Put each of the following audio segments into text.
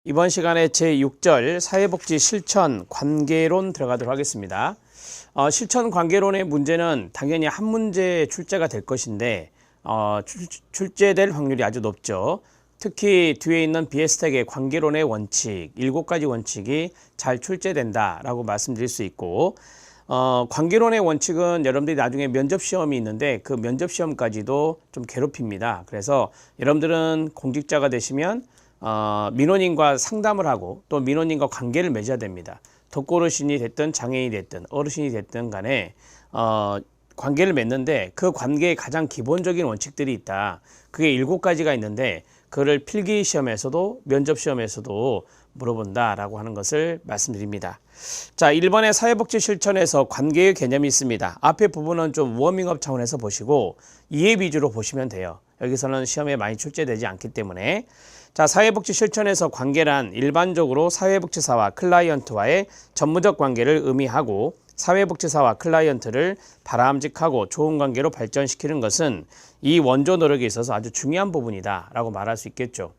이번 시간에 제6절 사회복지 실천 관계론 들어가도록 하겠습니다. 실천 관계론의 문제는 당연히 한 문제 출제가 될 것인데 출제될 확률이 아주 높죠. 특히 뒤에 있는 비에스텍의 관계론의 원칙, 7가지 원칙이 잘 출제된다라고 말씀드릴 수 있고 관계론의 원칙은 여러분들이 나중에 면접시험이 있는데 그 면접시험까지도 좀 괴롭힙니다. 그래서 여러분들은 공직자가 되시면 민원인과 상담을 하고 또 민원인과 관계를 맺어야 됩니다. 독거어르신이 됐든 장애인이 됐든 어르신이 됐든 간에 관계를 맺는데 그 관계에 가장 기본적인 원칙들이 있다. 그게 7가지가 있는데 그를 필기시험에서도 면접시험에서도 물어본다라고 하는 것을 말씀드립니다. 자, 1번의 사회복지 실천에서 관계의 개념이 있습니다. 앞에 부분은 좀 워밍업 차원에서 보시고 이해 위주로 보시면 돼요. 여기서는 시험에 많이 출제되지 않기 때문에. 자, 사회복지 실천에서 관계란 일반적으로 사회복지사와 클라이언트와의 전문적 관계를 의미하고 사회복지사와 클라이언트를 바람직하고 좋은 관계로 발전시키는 것은 이 원조 노력에 있어서 아주 중요한 부분이다 라고 말할 수 있겠죠.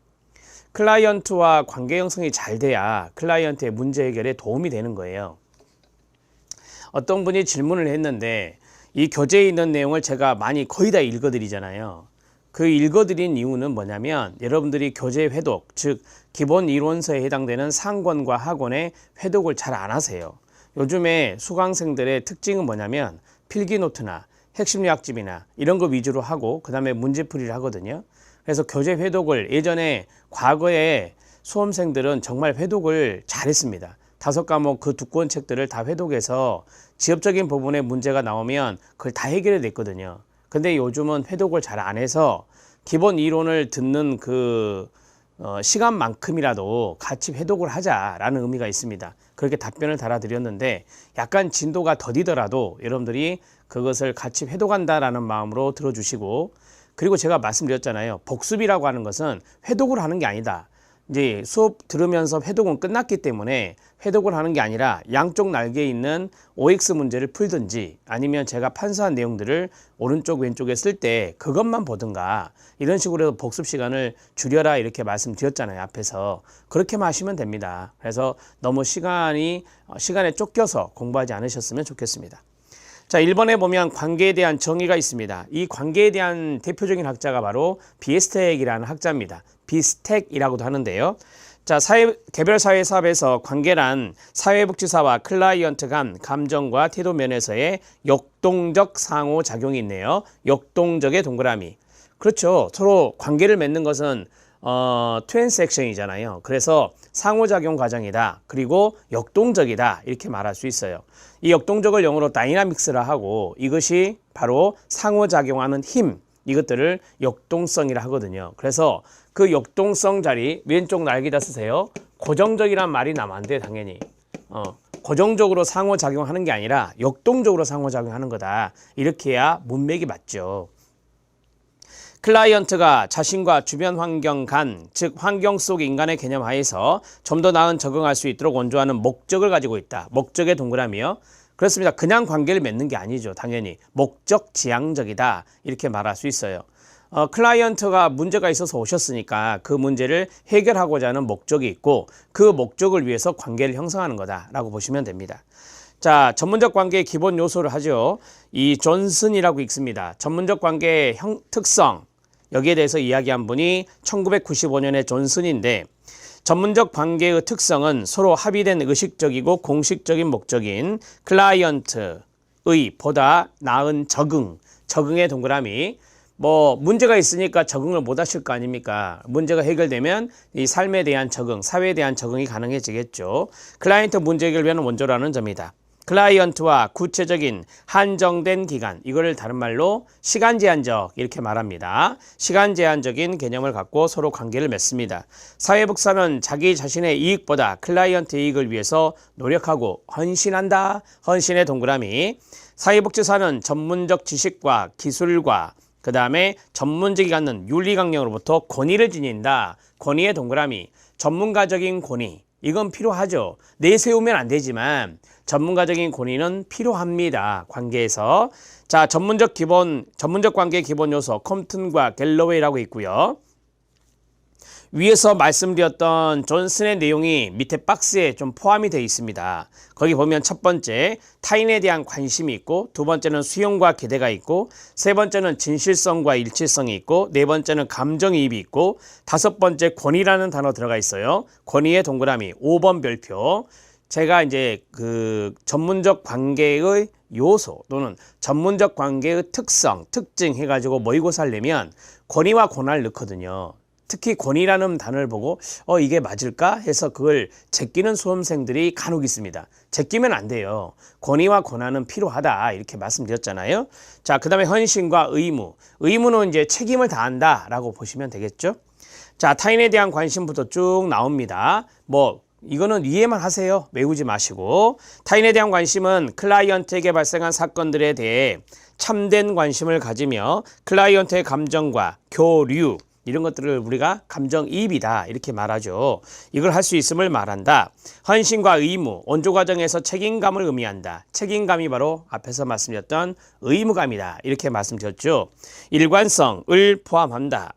클라이언트와 관계 형성이 잘 돼야 클라이언트의 문제 해결에 도움이 되는 거예요. 어떤 분이 질문을 했는데 이 교재에 있는 내용을 제가 거의 다 읽어드리잖아요. 그 읽어드린 이유는 뭐냐면 여러분들이 교재 회독, 즉 기본 이론서에 해당되는 상권과 학원의 회독을 잘 안 하세요. 요즘에 수강생들의 특징은 뭐냐면 필기노트나 핵심 요약집이나 이런 거 위주로 하고 그 다음에 문제풀이를 하거든요. 그래서 교재 회독을 예전에 과거에 수험생들은 정말 회독을 잘했습니다. 5과목 그 두꺼운 책들을 다 회독해서 지엽적인 부분에 문제가 나오면 그걸 다 해결해 냈거든요. 근데 요즘은 회독을 잘 안 해서 기본 이론을 듣는 그 시간만큼이라도 같이 회독을 하자라는 의미가 있습니다. 그렇게 답변을 달아드렸는데 약간 진도가 더디더라도 여러분들이 그것을 같이 회독한다라는 마음으로 들어주시고, 그리고 제가 말씀드렸잖아요. 복습이라고 하는 것은 회독을 하는 게 아니다. 이제 수업 들으면서 회독은 끝났기 때문에 회독을 하는 게 아니라 양쪽 날개에 있는 OX 문제를 풀든지 아니면 제가 판서한 내용들을 오른쪽 왼쪽에 쓸 때 그것만 보든가 이런 식으로 해서 복습 시간을 줄여라 이렇게 말씀드렸잖아요. 앞에서. 그렇게만 하시면 됩니다. 그래서 너무 시간에 쫓겨서 공부하지 않으셨으면 좋겠습니다. 자, 1번에 보면 관계에 대한 정의가 있습니다. 이 관계에 대한 대표적인 학자가 바로 비에스텍이라는 학자입니다. 비스텍이라고도 하는데요. 자, 개별 사회 사업에서 관계란 사회복지사와 클라이언트 간 감정과 태도 면에서의 역동적 상호작용이 있네요. 역동적의 동그라미. 그렇죠. 서로 관계를 맺는 것은 트랜스액션이잖아요. 그래서 상호작용 과정이다. 그리고 역동적이다. 이렇게 말할 수 있어요. 이 역동적을 영어로 다이나믹스라 하고 이것이 바로 상호작용하는 힘, 이것들을 역동성이라 하거든요. 그래서 그 역동성 자리 왼쪽 날개다 쓰세요. 고정적이란 말이 나면 안 돼, 당연히. 고정적으로 상호작용하는 게 아니라 역동적으로 상호작용하는 거다. 이렇게 해야 문맥이 맞죠. 클라이언트가 자신과 주변 환경 간, 즉 환경 속 인간의 개념 하에서 좀 더 나은 적응할 수 있도록 원조하는 목적을 가지고 있다. 목적의 동그라미요. 그렇습니다. 그냥 관계를 맺는 게 아니죠. 당연히 목적 지향적이다. 이렇게 말할 수 있어요. 클라이언트가 문제가 있어서 오셨으니까 그 문제를 해결하고자 하는 목적이 있고 그 목적을 위해서 관계를 형성하는 거다라고 보시면 됩니다. 자, 전문적 관계의 기본 요소를 하죠. 이 존슨이라고 읽습니다. 전문적 관계의 특성, 여기에 대해서 이야기한 분이 1995년에 존슨인데, 전문적 관계의 특성은 서로 합의된 의식적이고 공식적인 목적인 클라이언트의 보다 나은 적응의 동그라미. 문제가 있으니까 적응을 못 하실 거 아닙니까? 문제가 해결되면 이 삶에 대한 적응, 사회에 대한 적응이 가능해지겠죠. 클라이언트 문제 해결을 위한 원조라는 점이다. 클라이언트와 구체적인 한정된 기간, 이거를 다른 말로 시간 제한적 이렇게 말합니다. 시간 제한적인 개념을 갖고 서로 관계를 맺습니다. 사회복사는 자기 자신의 이익보다 클라이언트 이익을 위해서 노력하고 헌신한다. 헌신의 동그라미. 사회복지사는 전문적 지식과 기술과 그 다음에 전문직이 갖는 윤리강령으로부터 권위를 지닌다. 권위의 동그라미. 전문가적인 권위. 이건 필요하죠. 내세우면 안 되지만 전문가적인 권위는 필요합니다. 관계에서. 자, 전문적 관계의 기본 요소 컴튼과 갤러웨이라고 있고요. 위에서 말씀드렸던 존슨의 내용이 밑에 박스에 좀 포함이 되어 있습니다. 거기 보면 첫 번째 타인에 대한 관심이 있고, 두 번째는 수용과 기대가 있고, 세 번째는 진실성과 일치성이 있고, 네 번째는 감정이입이 있고, 다섯 번째 권위라는 단어 들어가 있어요. 권위의 동그라미 5번 별표. 제가 이제 그 전문적 관계의 요소 또는 전문적 관계의 특성, 특징 해가지고 모의고사를 내면 권위와 권한을 넣거든요. 특히 권위라는 단어를 보고 이게 맞을까 해서 그걸 제끼는 수험생들이 간혹 있습니다. 제끼면 안 돼요. 권위와 권한은 필요하다 이렇게 말씀드렸잖아요. 자, 그 다음에 헌신과 의무. 의무는 이제 책임을 다한다 라고 보시면 되겠죠. 자, 타인에 대한 관심부터 쭉 나옵니다. 이거는 이해만 하세요. 외우지 마시고. 타인에 대한 관심은 클라이언트에게 발생한 사건들에 대해 참된 관심을 가지며 클라이언트의 감정과 교류 이런 것들을 우리가 감정이입이다 이렇게 말하죠. 이걸 할 수 있음을 말한다. 헌신과 의무, 원조 과정에서 책임감을 의미한다. 책임감이 바로 앞에서 말씀드렸던 의무감이다 이렇게 말씀드렸죠. 일관성을 포함한다.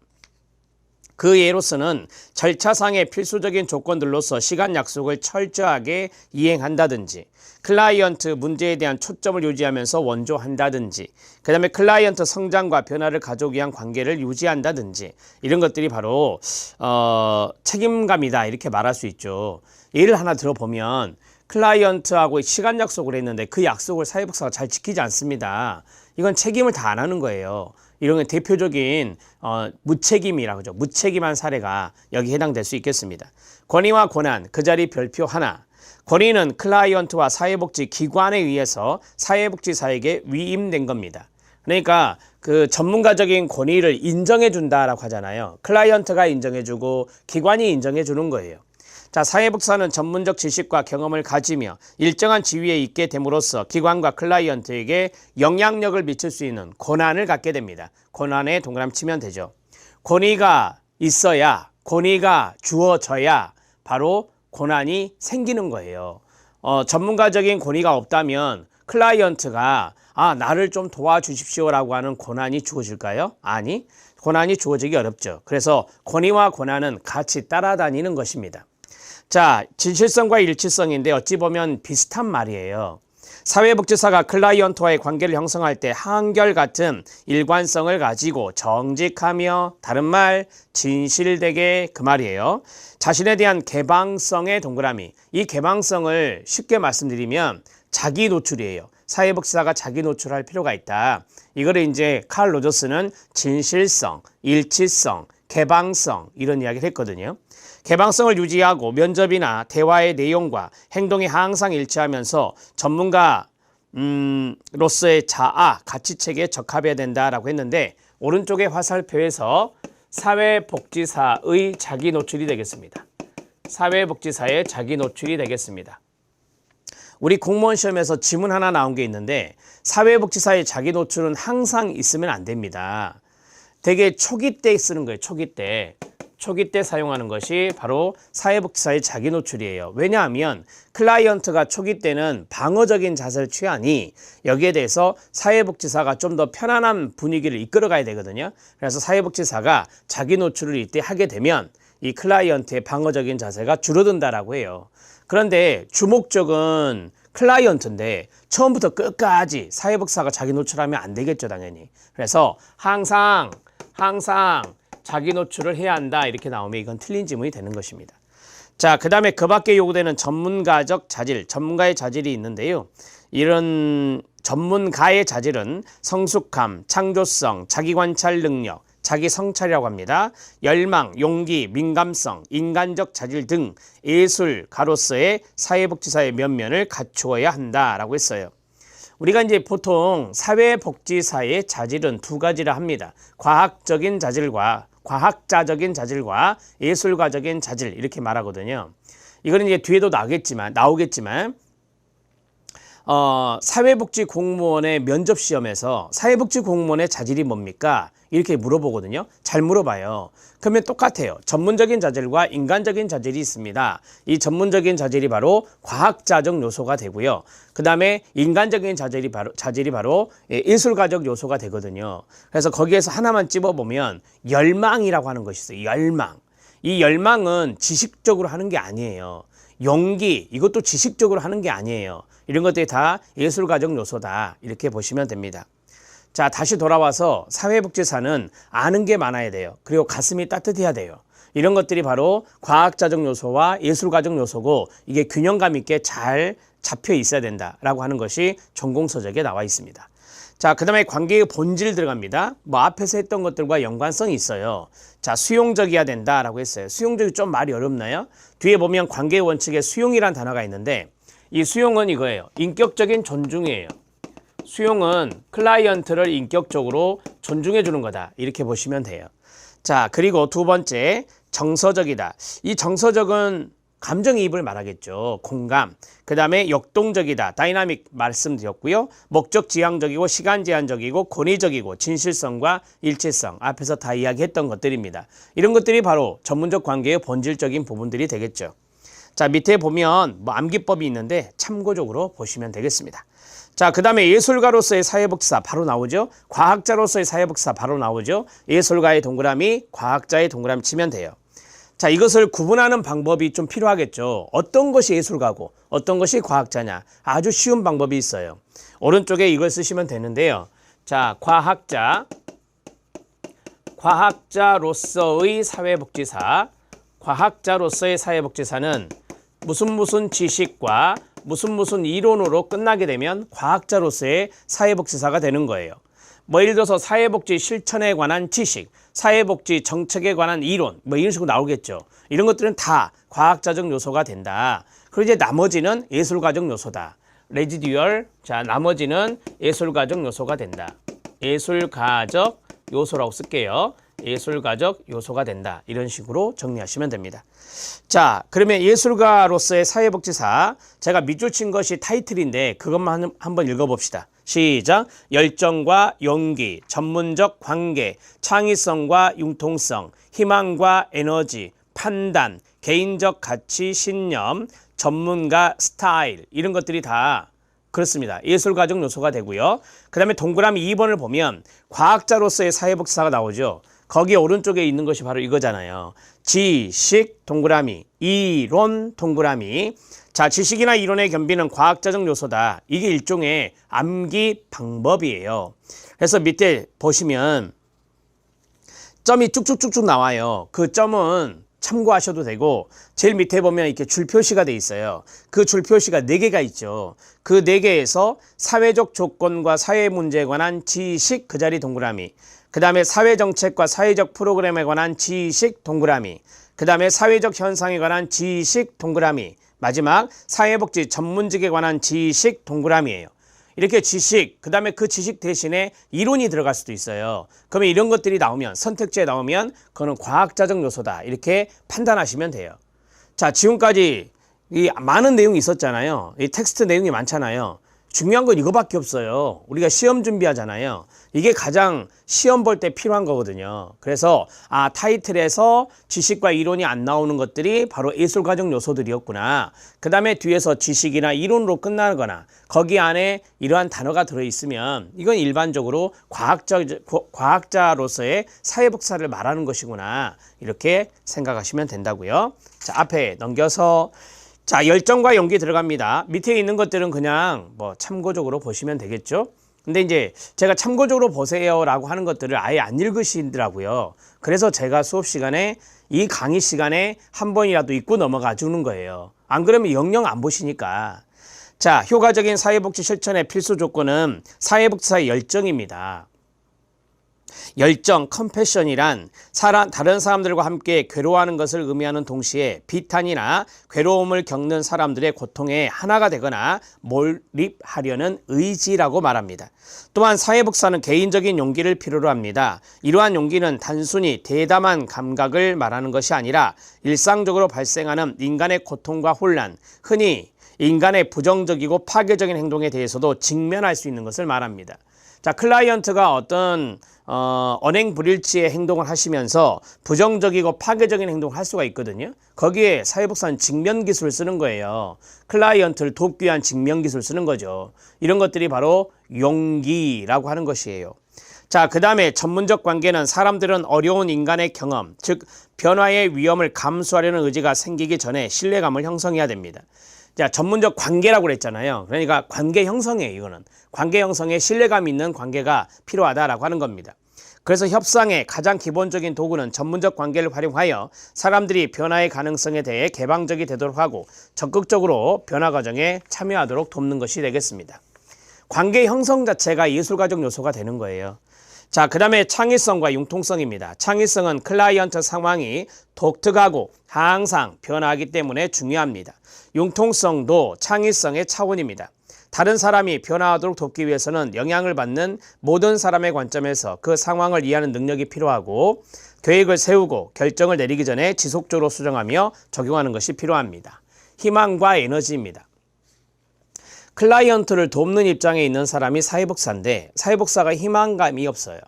그 예로서는 절차상의 필수적인 조건들로서 시간 약속을 철저하게 이행한다든지, 클라이언트 문제에 대한 초점을 유지하면서 원조한다든지, 그 다음에 클라이언트 성장과 변화를 가져오기 위한 관계를 유지한다든지, 이런 것들이 바로 책임감이다 이렇게 말할 수 있죠. 예를 하나 들어보면 클라이언트하고 시간 약속을 했는데 그 약속을 사회복사가 잘 지키지 않습니다. 이건 책임을 다 안 하는 거예요. 이런 게 대표적인 무책임이라고 하죠. 무책임한 사례가 여기 해당될 수 있겠습니다. 권위와 권한, 그 자리 별표 하나. 권위는 클라이언트와 사회복지기관에 의해서 사회복지사에게 위임된 겁니다. 그러니까 그 전문가적인 권위를 인정해 준다라고 하잖아요. 클라이언트가 인정해 주고 기관이 인정해 주는 거예요. 자, 사회복지사는 전문적 지식과 경험을 가지며 일정한 지위에 있게 됨으로써 기관과 클라이언트에게 영향력을 미칠 수 있는 권한을 갖게 됩니다. 권한에 동그라미 치면 되죠. 권위가 있어야, 권위가 주어져야 바로 권한이 생기는 거예요. 전문가적인 권위가 없다면 클라이언트가 나를 좀 도와주십시오라고 하는 권한이 주어질까요? 아니, 권한이 주어지기 어렵죠. 그래서 권위와 권한은 같이 따라다니는 것입니다. 자, 진실성과 일치성인데 어찌 보면 비슷한 말이에요. 사회복지사가 클라이언트와의 관계를 형성할 때 한결같은 일관성을 가지고 정직하며, 다른 말 진실되게, 그 말이에요. 자신에 대한 개방성의 동그라미. 이 개방성을 쉽게 말씀드리면 자기 노출이에요. 사회복지사가 자기 노출할 필요가 있다. 이거를 이제 칼 로저스는 진실성, 일치성, 개방성 이런 이야기를 했거든요. 개방성을 유지하고 면접이나 대화의 내용과 행동이 항상 일치하면서 전문가로서의 자아, 가치체계에 적합해야 된다라고 했는데, 오른쪽의 화살표에서 사회복지사의 자기 노출이 되겠습니다. 사회복지사의 자기 노출이 되겠습니다. 우리 공무원 시험에서 지문 하나 나온 게 있는데, 사회복지사의 자기 노출은 항상 있으면 안 됩니다. 되게 초기 때 쓰는 거예요. 초기 때 사용하는 것이 바로 사회복지사의 자기 노출이에요. 왜냐하면 클라이언트가 초기 때는 방어적인 자세를 취하니 여기에 대해서 사회복지사가 좀 더 편안한 분위기를 이끌어 가야 되거든요. 그래서 사회복지사가 자기 노출을 이때 하게 되면 이 클라이언트의 방어적인 자세가 줄어든다라고 해요. 그런데 주목적은 클라이언트인데 처음부터 끝까지 사회복지사가 자기 노출하면 안 되겠죠, 당연히. 그래서 항상 자기 노출을 해야 한다 이렇게 나오면 이건 틀린 지문이 되는 것입니다. 자, 그 다음에 그 밖에 요구되는 전문가적 자질, 전문가의 자질이 있는데요. 이런 전문가의 자질은 성숙함, 창조성, 자기관찰 능력, 자기 성찰이라고 합니다. 열망, 용기, 민감성, 인간적 자질 등 예술가로서의 사회복지사의 면면을 갖추어야 한다라고 했어요. 우리가 이제 보통 사회복지사의 자질은 두 가지라 합니다. 과학자적인 자질과 예술가적인 자질 이렇게 말하거든요. 이거는 이제 뒤에도 나오겠지만 사회복지 공무원의 면접 시험에서 사회복지 공무원의 자질이 뭡니까? 이렇게 물어보거든요. 잘 물어봐요. 그러면 똑같아요. 전문적인 자질과 인간적인 자질이 있습니다. 이 전문적인 자질이 바로 과학자적 요소가 되고요. 그 다음에 인간적인 자질이 바로 예술가적 요소가 되거든요. 그래서 거기에서 하나만 찝어보면 열망이라고 하는 것이 있어요. 열망. 이 열망은 지식적으로 하는 게 아니에요. 용기, 이것도 지식적으로 하는 게 아니에요. 이런 것들이 다 예술가적 요소다. 이렇게 보시면 됩니다. 자, 다시 돌아와서 사회복지사는 아는 게 많아야 돼요. 그리고 가슴이 따뜻해야 돼요. 이런 것들이 바로 과학자적 요소와 예술가적 요소고 이게 균형감 있게 잘 잡혀 있어야 된다라고 하는 것이 전공서적에 나와 있습니다. 자, 그 다음에 관계의 본질 들어갑니다. 뭐 앞에서 했던 것들과 연관성이 있어요. 자, 수용적이어야 된다라고 했어요. 수용적이 좀 말이 어렵나요? 뒤에 보면 관계의 원칙에 수용이란 단어가 있는데 이 수용은 이거예요. 인격적인 존중이에요. 수용은 클라이언트를 인격적으로 존중해 주는 거다. 이렇게 보시면 돼요. 자, 그리고 두 번째, 정서적이다. 이 정서적은 감정이입을 말하겠죠. 공감. 그 다음에 역동적이다. 다이나믹 말씀드렸고요. 목적 지향적이고 시간 제한적이고 권위적이고 진실성과 일치성. 앞에서 다 이야기했던 것들입니다. 이런 것들이 바로 전문적 관계의 본질적인 부분들이 되겠죠. 자, 밑에 보면 뭐 암기법이 있는데 참고적으로 보시면 되겠습니다. 자, 그 다음에 예술가로서의 사회복지사 바로 나오죠. 과학자로서의 사회복지사 바로 나오죠. 예술가의 동그라미, 과학자의 동그라미 치면 돼요. 자, 이것을 구분하는 방법이 좀 필요하겠죠. 어떤 것이 예술가고 어떤 것이 과학자냐. 아주 쉬운 방법이 있어요. 오른쪽에 이걸 쓰시면 되는데요. 자, 과학자로서의 사회복지사. 과학자로서의 사회복지사는 무슨 지식과 무슨 이론으로 끝나게 되면 과학자로서의 사회복지사가 되는 거예요. 뭐 예를 들어서 사회복지 실천에 관한 지식, 사회복지 정책에 관한 이론, 뭐 이런 식으로 나오겠죠. 이런 것들은 다 과학자적 요소가 된다. 그리고 이제 나머지는 예술가적 요소다. 레지듀얼, 자, 나머지는 예술가적 요소가 된다. 예술가적 요소라고 쓸게요. 예술가적 요소가 된다. 이런 식으로 정리하시면 됩니다. 자, 그러면 예술가로서의 사회복지사, 제가 밑줄 친 것이 타이틀인데 그것만 한번 읽어봅시다. 시작. 열정과 용기, 전문적 관계, 창의성과 융통성, 희망과 에너지, 판단, 개인적 가치, 신념, 전문가 스타일, 이런 것들이 다 그렇습니다. 예술가적 요소가 되고요. 그 다음에 동그라미 2번을 보면 과학자로서의 사회복지사가 나오죠. 거기 오른쪽에 있는 것이 바로 이거잖아요. 지식 동그라미, 이론 동그라미. 자, 지식이나 이론의 겸비는 과학자적 요소다. 이게 일종의 암기 방법이에요. 그래서 밑에 보시면 점이 쭉쭉쭉쭉 나와요. 그 점은 참고하셔도 되고 제일 밑에 보면 이렇게 줄 표시가 돼 있어요. 그 줄 표시가 4개가 있죠. 그 4개에서 사회적 조건과 사회 문제에 관한 지식, 그 자리 동그라미. 그 다음에 사회정책과 사회적 프로그램에 관한 지식 동그라미. 그 다음에 사회적 현상에 관한 지식 동그라미. 마지막 사회복지 전문직에 관한 지식 동그라미예요. 이렇게 지식, 그 다음에 그 지식 대신에 이론이 들어갈 수도 있어요. 그러면 이런 것들이 나오면, 선택지에 나오면 그거는 과학자적 요소다. 이렇게 판단하시면 돼요. 자, 지금까지 이 많은 내용이 있었잖아요. 이 텍스트 내용이 많잖아요. 중요한 건 이거밖에 없어요. 우리가 시험 준비하잖아요. 이게 가장 시험 볼 때 필요한 거거든요. 그래서 타이틀에서 지식과 이론이 안 나오는 것들이 바로 예술가적 요소들이었구나. 그 다음에 뒤에서 지식이나 이론으로 끝나거나 거기 안에 이러한 단어가 들어있으면 이건 일반적으로 과학자로서의 사회복사를 말하는 것이구나. 이렇게 생각하시면 된다고요. 자, 앞에 넘겨서 자, 열정과 용기 들어갑니다. 밑에 있는 것들은 그냥 뭐 참고적으로 보시면 되겠죠. 근데 이제 제가 참고적으로 보세요라고 하는 것들을 아예 안 읽으시더라고요. 그래서 제가 수업 시간에 이 강의 시간에 한 번이라도 읽고 넘어가 주는 거예요. 안 그러면 영영 안 보시니까. 자, 효과적인 사회복지 실천의 필수 조건은 사회복지사의 열정입니다. 열정, 컴패션이란 다른 사람들과 함께 괴로워하는 것을 의미하는 동시에 비탄이나 괴로움을 겪는 사람들의 고통에 하나가 되거나 몰입하려는 의지라고 말합니다. 또한 사회복지사는 개인적인 용기를 필요로 합니다. 이러한 용기는 단순히 대담한 감각을 말하는 것이 아니라 일상적으로 발생하는 인간의 고통과 혼란, 흔히 인간의 부정적이고 파괴적인 행동에 대해서도 직면할 수 있는 것을 말합니다. 자, 클라이언트가 어떤 언행불일치의 행동을 하시면서 부정적이고 파괴적인 행동을 할 수가 있거든요. 거기에 사회복지사는 직면기술을 쓰는 거예요. 클라이언트를 돕기 위한 직면기술을 쓰는 거죠. 이런 것들이 바로 용기라고 하는 것이에요. 자, 그 다음에 전문적 관계는 사람들은 어려운 인간의 경험, 즉 변화의 위험을 감수하려는 의지가 생기기 전에 신뢰감을 형성해야 됩니다. 자, 전문적 관계라고 그랬잖아요. 그러니까 관계 형성이에요. 이거는 관계 형성에 신뢰감 있는 관계가 필요하다라고 하는 겁니다. 그래서 협상의 가장 기본적인 도구는 전문적 관계를 활용하여 사람들이 변화의 가능성에 대해 개방적이 되도록 하고 적극적으로 변화 과정에 참여하도록 돕는 것이 되겠습니다. 관계 형성 자체가 예술가적 요소가 되는 거예요. 자, 그 다음에 창의성과 융통성입니다. 창의성은 클라이언트 상황이 독특하고 항상 변화하기 때문에 중요합니다. 융통성도 창의성의 차원입니다. 다른 사람이 변화하도록 돕기 위해서는 영향을 받는 모든 사람의 관점에서 그 상황을 이해하는 능력이 필요하고 계획을 세우고 결정을 내리기 전에 지속적으로 수정하며 적용하는 것이 필요합니다. 희망과 에너지입니다. 클라이언트를 돕는 입장에 있는 사람이 사회복사인데 사회복사가 희망감이 없어요.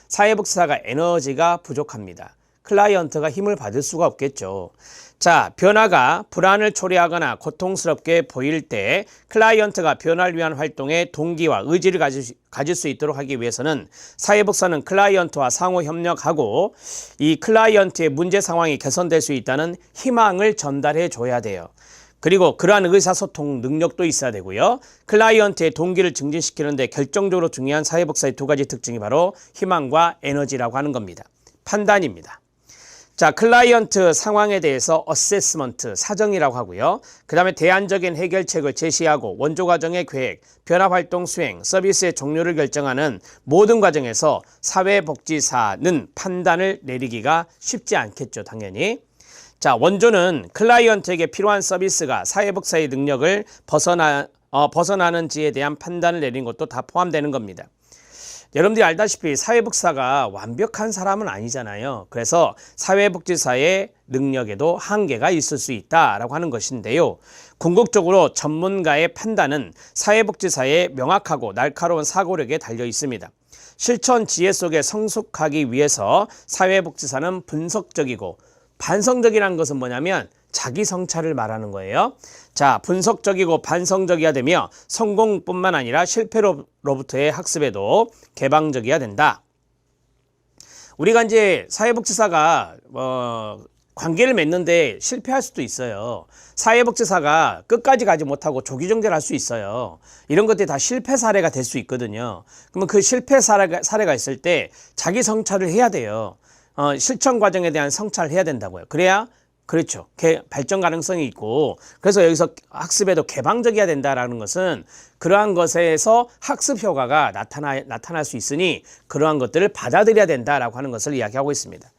사회복사가 에너지가 부족합니다. 클라이언트가 힘을 받을 수가 없겠죠. 자, 변화가 불안을 초래하거나 고통스럽게 보일 때 클라이언트가 변화를 위한 활동에 동기와 의지를 가질 수 있도록 하기 위해서는 사회복사는 클라이언트와 상호 협력하고 이 클라이언트의 문제 상황이 개선될 수 있다는 희망을 전달해 줘야 돼요. 그리고 그러한 의사소통 능력도 있어야 되고요. 클라이언트의 동기를 증진시키는데 결정적으로 중요한 사회복사의 두 가지 특징이 바로 희망과 에너지라고 하는 겁니다. 판단입니다. 자, 클라이언트 상황에 대해서 어세스먼트, 사정이라고 하고요. 그 다음에 대안적인 해결책을 제시하고 원조 과정의 계획, 변화활동 수행, 서비스의 종류를 결정하는 모든 과정에서 사회복지사는 판단을 내리기가 쉽지 않겠죠, 당연히. 자, 원조는 클라이언트에게 필요한 서비스가 사회복사의 능력을 벗어나는지에 대한 판단을 내린 것도 다 포함되는 겁니다. 여러분들이 알다시피 사회복사가 완벽한 사람은 아니잖아요. 그래서 사회복지사의 능력에도 한계가 있을 수 있다라고 하는 것인데요. 궁극적으로 전문가의 판단은 사회복지사의 명확하고 날카로운 사고력에 달려 있습니다. 실천 지혜 속에 성숙하기 위해서 사회복지사는 분석적이고 반성적이라는 것은 뭐냐면 자기 성찰을 말하는 거예요. 자, 분석적이고 반성적이어야 되며 성공뿐만 아니라 실패로부터의 학습에도 개방적이어야 된다. 우리가 이제 사회복지사가 관계를 맺는데 실패할 수도 있어요. 사회복지사가 끝까지 가지 못하고 조기정제를 할 수 있어요. 이런 것들이 다 실패 사례가 될 수 있거든요. 그러면 그 실패 사례가 있을 때 자기 성찰을 해야 돼요. 실천 과정에 대한 성찰을 해야 된다고요. 그래야 그렇죠. 발전 가능성이 있고 그래서 여기서 학습에도 개방적이어야 된다라는 것은 그러한 것에서 학습 효과가 나타날 수 있으니 그러한 것들을 받아들여야 된다라고 하는 것을 이야기하고 있습니다.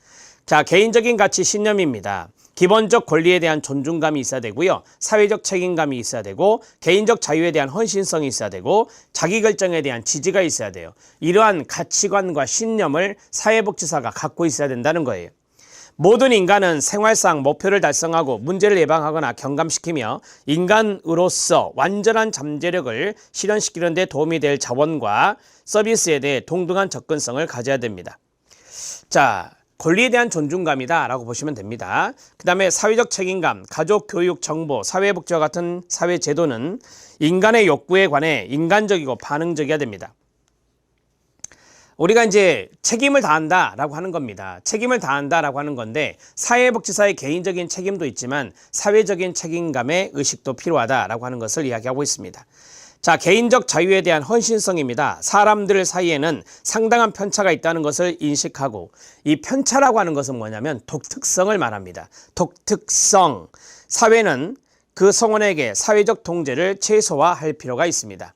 자, 개인적인 가치 신념입니다. 기본적 권리에 대한 존중감이 있어야 되고요. 사회적 책임감이 있어야 되고 개인적 자유에 대한 헌신성이 있어야 되고 자기결정에 대한 지지가 있어야 돼요. 이러한 가치관과 신념을 사회복지사가 갖고 있어야 된다는 거예요. 모든 인간은 생활상 목표를 달성하고 문제를 예방하거나 경감시키며 인간으로서 완전한 잠재력을 실현시키는 데 도움이 될 자원과 서비스에 대해 동등한 접근성을 가져야 됩니다. 자, 권리에 대한 존중감이다 라고 보시면 됩니다. 그 다음에 사회적 책임감, 가족, 교육, 정보, 사회복지와 같은 사회제도는 인간의 욕구에 관해 인간적이고 반응적이어야 됩니다. 우리가 이제 책임을 다한다라고 하는 겁니다. 책임을 다한다라고 하는 건데 사회복지사의 개인적인 책임도 있지만 사회적인 책임감의 의식도 필요하다라고 하는 것을 이야기하고 있습니다. 자, 개인적 자유에 대한 헌신성입니다. 사람들 사이에는 상당한 편차가 있다는 것을 인식하고 이 편차라고 하는 것은 뭐냐면 독특성을 말합니다. 독특성. 사회는 그 성원에게 사회적 통제를 최소화할 필요가 있습니다.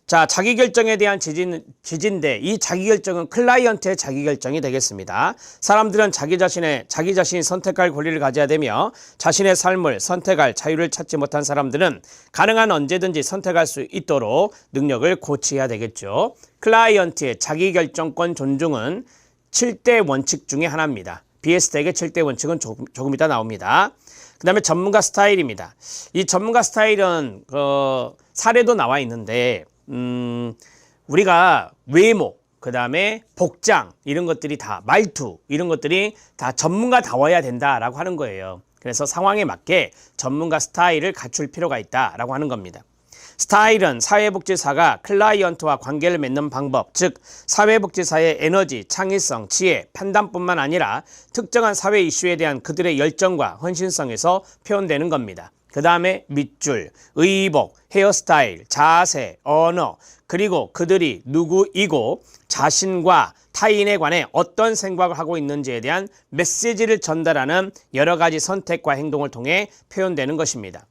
자, 자기결정에 대한 지지인데 이 자기결정은 클라이언트의 자기결정이 되겠습니다. 사람들은 자기 자신이 선택할 권리를 가져야 되며 자신의 삶을 선택할 자유를 찾지 못한 사람들은 가능한 언제든지 선택할 수 있도록 능력을 고치해야 되겠죠. 클라이언트의 자기결정권 존중은 7대 원칙 중에 하나입니다. BS덱의 7대 원칙은 조금 이따 나옵니다. 그 다음에 전문가 스타일입니다. 이 전문가 스타일은 사례도 나와 있는데 우리가 외모, 그 다음에 복장 이런 것들이 다 말투 이런 것들이 다 전문가다워야 된다라고 하는 거예요. 그래서 상황에 맞게 전문가 스타일을 갖출 필요가 있다라고 하는 겁니다. 스타일은 사회복지사가 클라이언트와 관계를 맺는 방법, 즉 사회복지사의 에너지, 창의성, 지혜, 판단뿐만 아니라 특정한 사회 이슈에 대한 그들의 열정과 헌신성에서 표현되는 겁니다. 그 다음에 밑줄, 의복, 헤어스타일, 자세, 언어, 그리고 그들이 누구이고 자신과 타인에 관해 어떤 생각을 하고 있는지에 대한 메시지를 전달하는 여러 가지 선택과 행동을 통해 표현되는 것입니다.